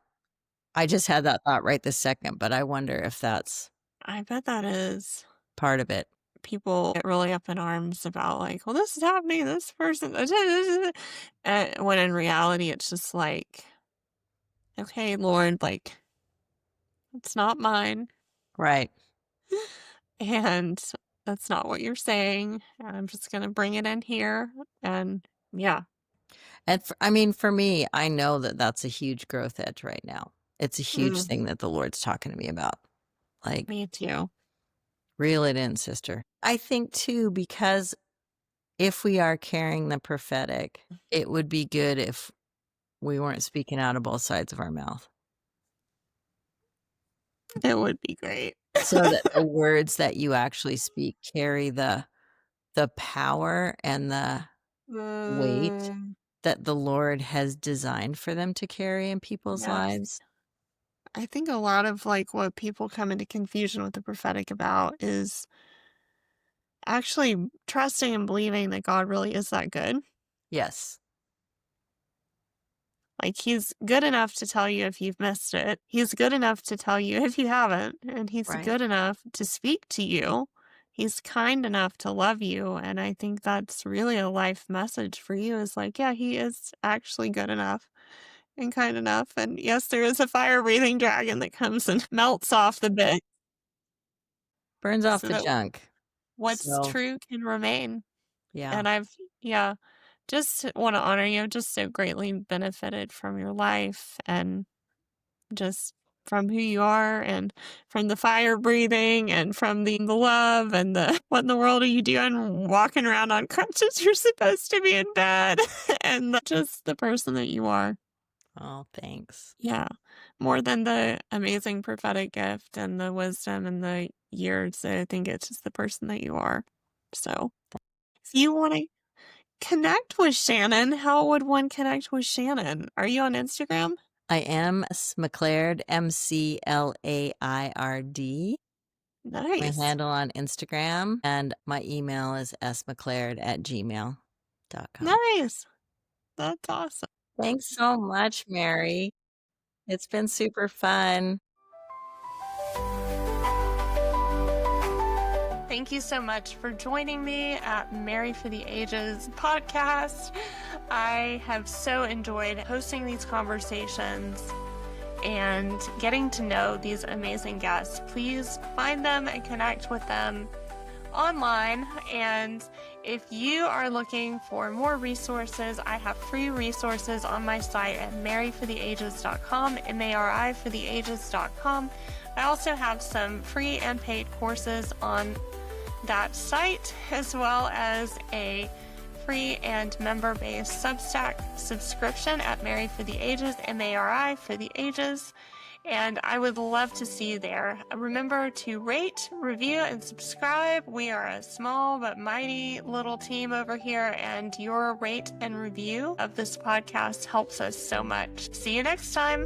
I just had that thought right this second, but I wonder if that's I bet that is. part of it. People get really up in arms about like, well, this is happening, this person, when in reality, it's just like, okay, Lord, like, it's not mine. Right. And that's not what you're saying. And I'm just going to bring it in here. And yeah, And I mean, for me, I know that that's a huge growth edge right now. It's a huge mm, thing that the Lord's talking to me about. Like, me too. reel it in, sister. I think too, because if we are carrying the prophetic, it would be good if we weren't speaking out of both sides of our mouth. It would be great. So that the words that you actually speak carry the power and the weight Mm, that the Lord has designed for them to carry in people's yes. lives. I think a lot of like what people come into confusion with the prophetic about is actually trusting and believing that God really is that good. Yes. Like, he's good enough to tell you if you've missed it. He's good enough to tell you if you haven't. And he's Right. good enough to speak to you. He's kind enough to love you. And I think that's really a life message for you is like, yeah, he is actually good enough and kind enough. And yes, there is a fire breathing dragon that comes and melts off the bit Burns off so the that junk. what's So, true can remain. yeah. And yeah, just want to honor you. I've just so greatly benefited from your life and just from who you are and from the fire breathing and from the love and the what in the world are you doing walking around on crutches? You're supposed to be in bed and just the person that you are. Oh, thanks. Yeah. More than the amazing prophetic gift and the wisdom and the years. I think it's just the person that you are. So if you want to connect with Shannon, how would one connect with Shannon? Are you on Instagram? I am Mclaird, Mclaird. My Nice. handle on Instagram, and my email is smclaird@gmail.com. Nice. That's awesome. Thanks so much, Mary. It's been super fun. Thank you so much for joining me at Mary for the Ages podcast. I have so enjoyed hosting these conversations and getting to know these amazing guests. Please find them and connect with them online. And if you are looking for more resources, I have free resources on my site at maryfortheages.com, MARI4theages.com. I also have some free and paid courses on that site, as well as a ad-free and member-based Substack subscription at Mary for the Ages, MARI for the Ages. And I would love to see you there. Remember to rate, review, and subscribe. We are a small but mighty little team over here, and your rate and review of this podcast helps us so much. See you next time.